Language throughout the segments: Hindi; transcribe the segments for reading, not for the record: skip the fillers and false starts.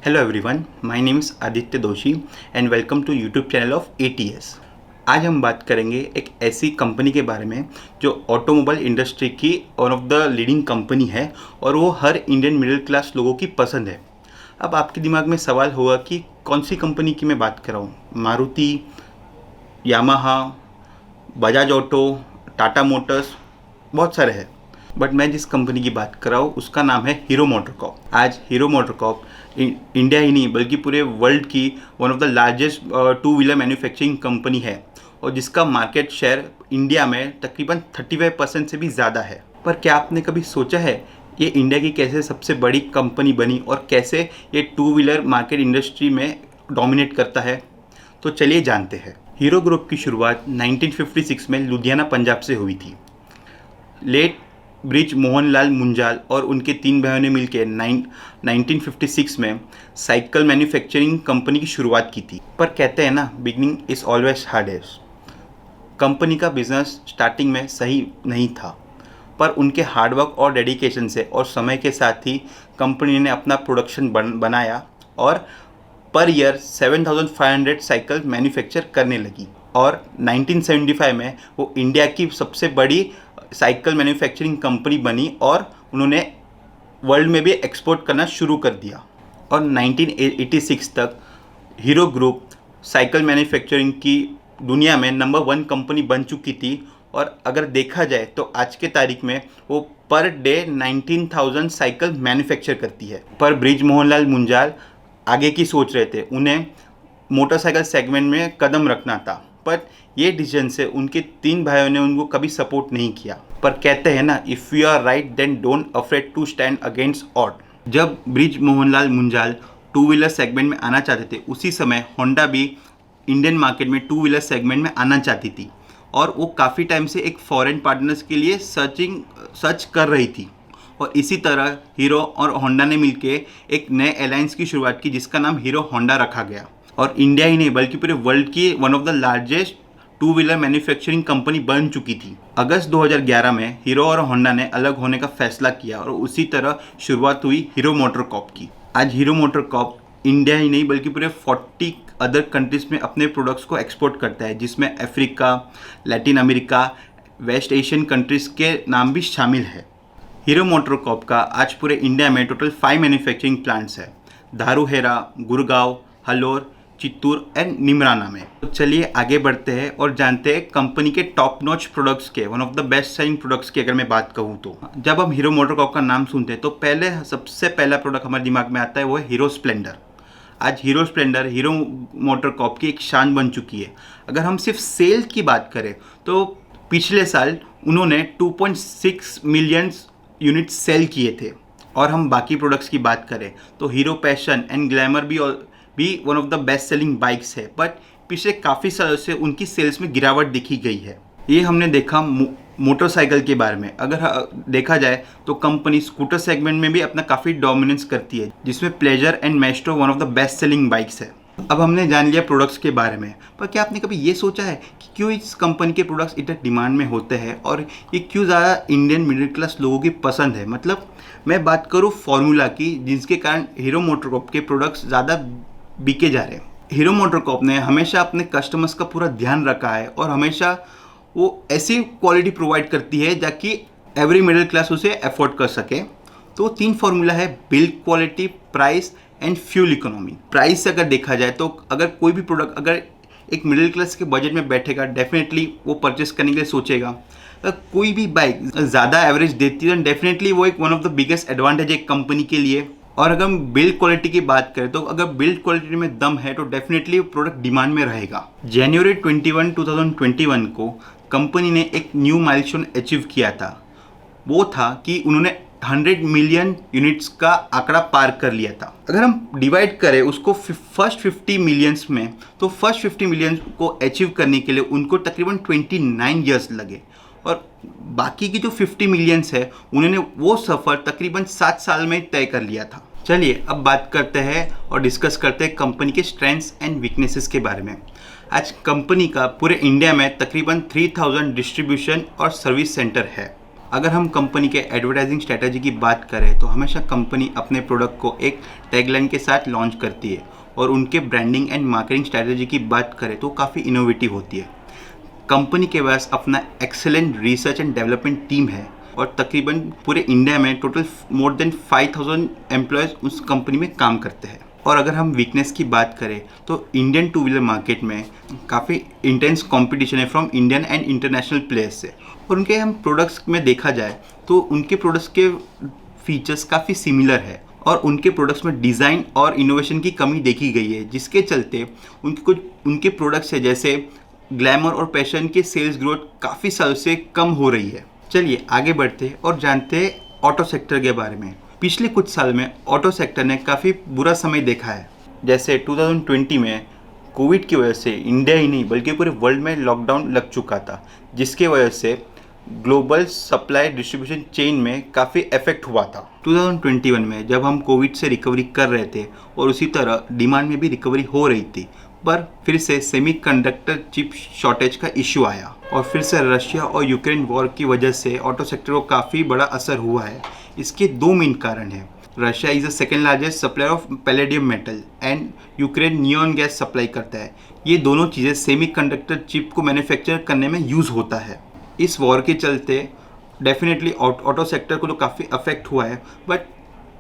Hello everyone, my name is Aditya Doshi and welcome to YouTube channel of ATS। आज हम बात करेंगे एक ऐसी कंपनी के बारे में जो ऑटोमोबाइल इंडस्ट्री की one of the leading company है और वो हर इंडियन मिडिल क्लास लोगों की पसंद है। अब आपके दिमाग में सवाल होगा कि कौन सी कंपनी की मैं बात कर रहा हूँ। Maruti, Yamaha, Bajaj auto, Tata Motors, बहुत सारे हैं। बट मैं जिस कंपनी की बात कर रहा हूँ उसका नाम है हीरो मोटरकॉर्प। आज हीरो मोटरकॉर्प इंडिया ही नहीं बल्कि पूरे वर्ल्ड की one of the largest two wheeler manufacturing company है और जिसका मार्केट शेयर इंडिया में तकरीबन 35% से भी ज़्यादा है। पर क्या आपने कभी सोचा है ये इंडिया की कैसे सबसे बड़ी कंपनी बनी और कैसे ये टू व्हीलर मार्केट इंडस्ट्री में डोमिनेट करता है? तो चलिए जानते हैं। हीरो ग्रुप की शुरुआत 1956 में लुधियाना, पंजाब से हुई थी। लेट ब्रिज मोहनलाल मुंजाल और उनके 3 भाइयों ने मिलकर 1956 में साइकिल मैन्युफैक्चरिंग कंपनी की शुरुआत की थी। पर कहते हैं ना, beginning is always hardest. Company का बिजनेस स्टार्टिंग में सही नहीं था, पर उनके हार्डवर्क और डेडिकेशन से और समय के साथ ही कंपनी ने अपना प्रोडक्शन बनाया और पर ईयर 7,500 साइकिल मैन्युफैक्चर करने लगी और 1975 में वो इंडिया की सबसे बड़ी साइकिल मैन्युफैक्चरिंग कंपनी बनी और उन्होंने वर्ल्ड में भी एक्सपोर्ट करना शुरू कर दिया। और 1986 तक हीरो ग्रुप साइकिल मैन्युफैक्चरिंग की दुनिया में नंबर 1 कंपनी बन चुकी थी। और अगर देखा जाए तो आज के तारीख में वो पर डे 19,000 साइकिल मैन्युफैक्चर करती है। पर ब्रिज मोहनलाल मुंजाल आगे की सोच रहे थे, उन्हें मोटरसाइकिल सेगमेंट में कदम रखना था, पर ये डिसीजन से उनके 3 भाइयों ने उनको कभी सपोर्ट नहीं किया। पर कहते हैं ना, if you are right then don't afraid to stand against odd. जब Brij Mohanlal Munjal two wheeler segment में आना चाहते थे, उसी समय होंडा भी इंडियन मार्केट में टू व्हीलर सेगमेंट में आना चाहती थी और वो काफ़ी टाइम से एक फॉरेन पार्टनर्स के लिए सर्च कर रही थी। और इसी तरह हीरो और होंडा ने मिलकर एक नए अलायंस की शुरुआत की जिसका नाम हीरो होंडा रखा गया और इंडिया ही नहीं बल्कि पूरे वर्ल्ड की one of the largest two wheeler manufacturing company बन चुकी थी। अगस्त 2011 में हीरो और होंडा ने अलग होने का फैसला किया और उसी तरह शुरुआत हुई हीरो मोटरकॉर्प की। आज हीरो मोटरकॉर्प इंडिया ही नहीं बल्कि पूरे 40 अदर कंट्रीज में अपने प्रोडक्ट्स को एक्सपोर्ट करता है, जिसमें Africa, Latin America, West Asian countries के नाम भी शामिल है। हीरो मोटरकॉर्प का आज पूरे इंडिया में टोटल 5 मैन्युफैक्चरिंग प्लांट्स है, धारूहेरा, गुड़गांव, हलोर, चित्तूर एंड निमराना में। तो चलिए आगे बढ़ते हैं और जानते हैं कंपनी के टॉप नॉच प्रोडक्ट्स के, one of the best selling products की अगर मैं बात कहूँ तो। जब हम हीरो मोटरकॉर्प का नाम सुनते हैं तो सबसे पहला प्रोडक्ट हमारे दिमाग में आता है वो है हीरो स्प्लेंडर। आज हीरो स्प्लेंडर हीरो मोटरकॉर्प की एक शान बन चुकी है। अगर हम सिर्फ सेल की बात करें तो पिछले साल उन्होंने 2.6 मिलियन यूनिट सेल किए थे। और हम बाकी प्रोडक्ट्स की बात करें तो हीरो पैशन एंड ग्लैमर भी one of the best selling bikes है, बट पिछले काफ़ी सालों से उनकी सेल्स में गिरावट देखी गई है। ये हमने देखा मोटरसाइकिल के बारे में। अगर देखा जाए तो कंपनी स्कूटर सेगमेंट में भी अपना काफ़ी डोमिनेंस करती है, जिसमें pleasure and maestro one of the best selling bikes है। अब हमने जान लिया प्रोडक्ट्स के बारे में, पर क्या आपने कभी ये सोचा है कि क्यों इस कंपनी के प्रोडक्ट्स इतने डिमांड में होते हैं और ये क्यों ज़्यादा इंडियन मिडिल क्लास लोगों की पसंद है? मतलब मैं बात करूँ फॉर्मूला की, जिसके कारण हीरो मोटरकॉर्प के प्रोडक्ट्स ज़्यादा बिके जा रहे हैं। हीरो मोटरकॉर्प ने हमेशा अपने कस्टमर्स का पूरा ध्यान रखा है और हमेशा वो ऐसी क्वालिटी प्रोवाइड करती है ताकि एवरी मिडिल क्लास उसे अफोर्ड कर सके। तो 3 फार्मूला है: build quality, price and fuel economy. Price से अगर देखा जाए तो अगर कोई भी प्रोडक्ट अगर एक मिडिल क्लास के बजट में बैठेगा, डेफिनेटली वो परचेस करने के लिए सोचेगा। अगर कोई भी बाइक ज़्यादा एवरेज देती है तो डेफिनेटली वो एक one of the biggest advantage है कंपनी के लिए। और अगर हम बिल्ड क्वालिटी की बात करें तो अगर बिल्ड क्वालिटी में दम है तो डेफिनेटली प्रोडक्ट डिमांड में रहेगा। जनवरी 21, 2021 को कंपनी ने एक न्यू माइलस्टोन अचीव किया था। वो था कि उन्होंने 100 मिलियन यूनिट्स का आंकड़ा पार कर लिया था। अगर हम डिवाइड करें उसको फर्स्ट 50 मिलियंस में, तो फर्स्ट 50 मिलियन को अचीव करने के लिए उनको तकरीबन 29 ईयर्स लगे और बाकी की जो 50 मिलियंस है उन्होंने वो सफ़र तकरीबन 7 साल में तय कर लिया था। चलिए अब बात करते हैं और डिस्कस करते हैं कंपनी के स्ट्रेंथ्स एंड वीकनेसेस के बारे में। आज कंपनी का पूरे इंडिया में तकरीबन 3000 डिस्ट्रीब्यूशन और सर्विस सेंटर है अगर हम कंपनी के एडवर्टाइजिंग स्ट्रेटजी की बात करें तो हमेशा कंपनी अपने प्रोडक्ट को एक टैगलाइन के साथ लॉन्च करती है, और उनके ब्रांडिंग एंड मार्केटिंग स्ट्रेटजी की बात करें तो काफ़ी इनोवेटिव होती है। कंपनी के पास अपना excellent research and development team है, और तकरीबन पूरे इंडिया में टोटल मोर देन 5000 एम्प्लॉयज़ उस कंपनी में काम करते हैं। और अगर हम वीकनेस की बात करें तो इंडियन टू व्हीलर मार्केट में काफ़ी इंटेंस कंपटीशन है from Indian and international players से, और उनके हम प्रोडक्ट्स में देखा जाए तो उनके प्रोडक्ट्स के फीचर्स काफ़ी सिमिलर है, और उनके प्रोडक्ट्स में डिज़ाइन और इनोवेशन की कमी देखी गई है, जिसके चलते उनके प्रोडक्ट्स है जैसे ग्लैमर और पैशन के सेल्स ग्रोथ काफ़ी सालों से कम हो रही है। चलिए आगे बढ़ते और जानते हैं ऑटो सेक्टर के बारे में। पिछले कुछ साल में ऑटो सेक्टर ने काफ़ी बुरा समय देखा है। जैसे 2020 में कोविड की वजह से इंडिया ही नहीं बल्कि पूरे वर्ल्ड में लॉकडाउन लग चुका था, जिसके वजह से ग्लोबल सप्लाई डिस्ट्रीब्यूशन चेन में काफ़ी इफेक्ट हुआ था। 2021 में जब हम कोविड से रिकवरी कर रहे थे और उसी तरह डिमांड में भी रिकवरी हो रही थी, पर फिर से सेमीकंडक्टर चिप शॉर्टेज का इशू आया, और फिर से रशिया और यूक्रेन वॉर की वजह से ऑटो सेक्टर को काफ़ी बड़ा असर हुआ है। इसके दो मेन कारण हैं। Russia is the second largest supplier of palladium metal and Ukraine neon gas supply करता है। ये दोनों चीज़ें सेमीकंडक्टर चिप को मैन्युफैक्चर करने में यूज़ होता है। इस वॉर के चलते डेफिनेटली ऑटो सेक्टर को तो काफ़ी अफेक्ट हुआ है, बट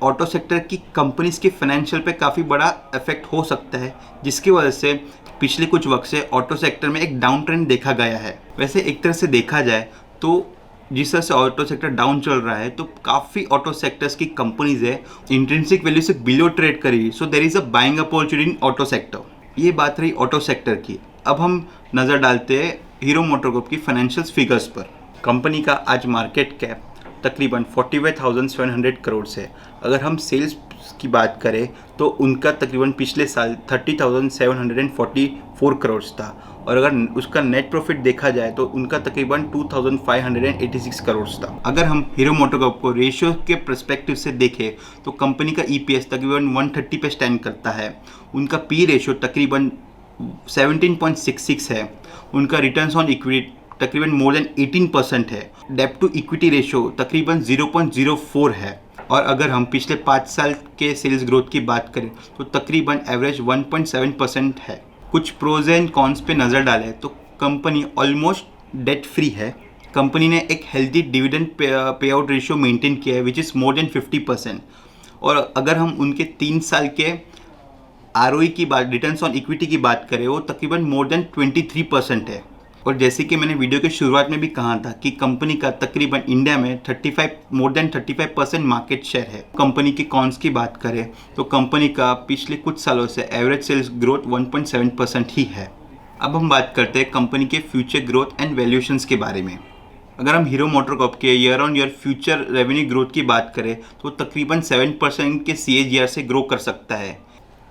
ऑटो सेक्टर की कंपनीज के फाइनेंशियल पे काफ़ी बड़ा इफेक्ट हो सकता है, जिसकी वजह से पिछले कुछ वक्त से ऑटो सेक्टर में एक डाउन ट्रेंड देखा गया है। वैसे एक तरह से देखा जाए तो जिस तरह से ऑटो सेक्टर डाउन चल रहा है, तो काफ़ी ऑटो सेक्टर्स की कंपनीज है इंट्रिंसिक वैल्यू से बिलो ट्रेड करी, so there is a buying opportunity in auto sector. ये बात रही ऑटो सेक्टर की। अब हम नज़र डालते हैं हीरो मोटोकॉर्प की फाइनेंशियल फिगर्स पर। कंपनी का आज मार्केट कैप तकरीबन 45,700 करोड़ से। अगर हम सेल्स की बात करें तो उनका तकरीबन पिछले साल 30,744 करोड़ था, और अगर उसका नेट प्रॉफिट देखा जाए तो उनका तकरीबन 2,586 करोड़ था। अगर हम हीरो मोटोकॉर्प को रेशियो के पर्सपेक्टिव से देखें तो कंपनी का EPS तकरीबन 130 पे स्टैंड करता है, उनका P रेशियो तकरीबन 17.66 है, उनका रिटर्न्स ऑन इक्विटी तकरीबन मोर देन 18% है, डेब्ट टू इक्विटी रेशियो तकरीबन 0.04 है, और अगर हम पिछले 5 साल के सेल्स ग्रोथ की बात करें तो तकरीबन एवरेज 1.7% है। कुछ प्रोज एंड कॉन्स पे नज़र डालें तो कंपनी ऑलमोस्ट डेट फ्री है। कंपनी ने एक healthy dividend pay out ratio maintain किया है विच इज़ मोर देन 50%, और अगर हम उनके 3 साल के ROE की बात, रिटर्न्स ऑन इक्विटी की बात करें, वो तकरीबन मोर देन 23% है। और जैसे कि मैंने वीडियो के शुरुआत में भी कहा था कि कंपनी का तकरीबन इंडिया में मोर देन 35% मार्केट शेयर है। कंपनी के कॉन्स की बात करें तो कंपनी का पिछले कुछ सालों से एवरेज सेल्स ग्रोथ 1.7% ही है। अब हम बात करते हैं कंपनी के फ्यूचर ग्रोथ एंड वैल्यूएशंस के बारे में। अगर हम हीरो मोटोकॉर्प के year on year future revenue growth की बात करें तो तकरीबन 7% के CAGR से ग्रो कर सकता है।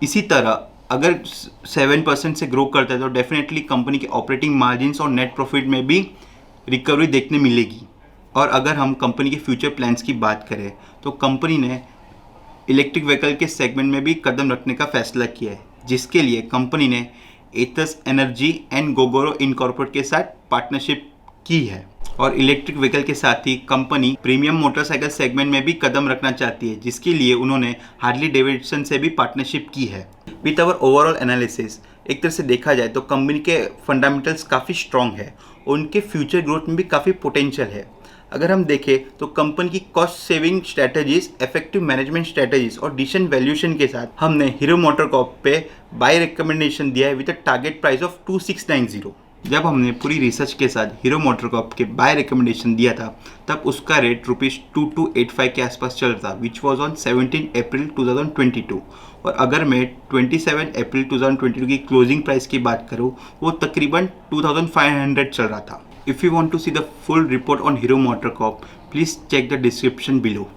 इसी तरह अगर 7% से ग्रो करता है तो डेफिनेटली कंपनी के ऑपरेटिंग मार्जिन्स और नेट प्रॉफिट में भी रिकवरी देखने मिलेगी। और अगर हम कंपनी के फ्यूचर प्लान्स की बात करें तो कंपनी ने इलेक्ट्रिक व्हीकल के सेगमेंट में भी कदम रखने का फैसला किया है, जिसके लिए कंपनी ने एथस एनर्जी एंड गोगोरो इनकॉर्पोरेट के साथ पार्टनरशिप की है, और इलेक्ट्रिक व्हीकल के साथ ही कंपनी प्रीमियम मोटरसाइकिल सेगमेंट में भी कदम रखना चाहती है, जिसके लिए उन्होंने हार्ली डेविडसन से भी पार्टनरशिप की है। विथ आवर ओवरऑल एनालिसिस एक तरह से देखा जाए तो कंपनी के फंडामेंटल्स काफ़ी स्ट्रॉन्ग है, उनके फ्यूचर ग्रोथ में भी काफ़ी पोटेंशियल है। अगर हम देखें तो कंपनी की cost saving strategies, effective management strategies और डिसेंट वैल्यूएशन के साथ हमने हीरो मोटोकॉर्प पे बाय रिकमेंडेशन दिया है with a target price of 2690। जब हमने पूरी रिसर्च के साथ हीरो मोटोकॉर्प के बाय रिकमेंडेशन दिया था तब उसका रेट ₹2285 के आसपास चल रहा था, विच वॉज ऑन 17 अप्रैल 2022। और अगर मैं 27 अप्रैल 2022 की क्लोजिंग प्राइस की बात करूँ वो तकरीबन 2500 चल रहा था। If you want to see the full report on Hero MotoCorp, please check the description below.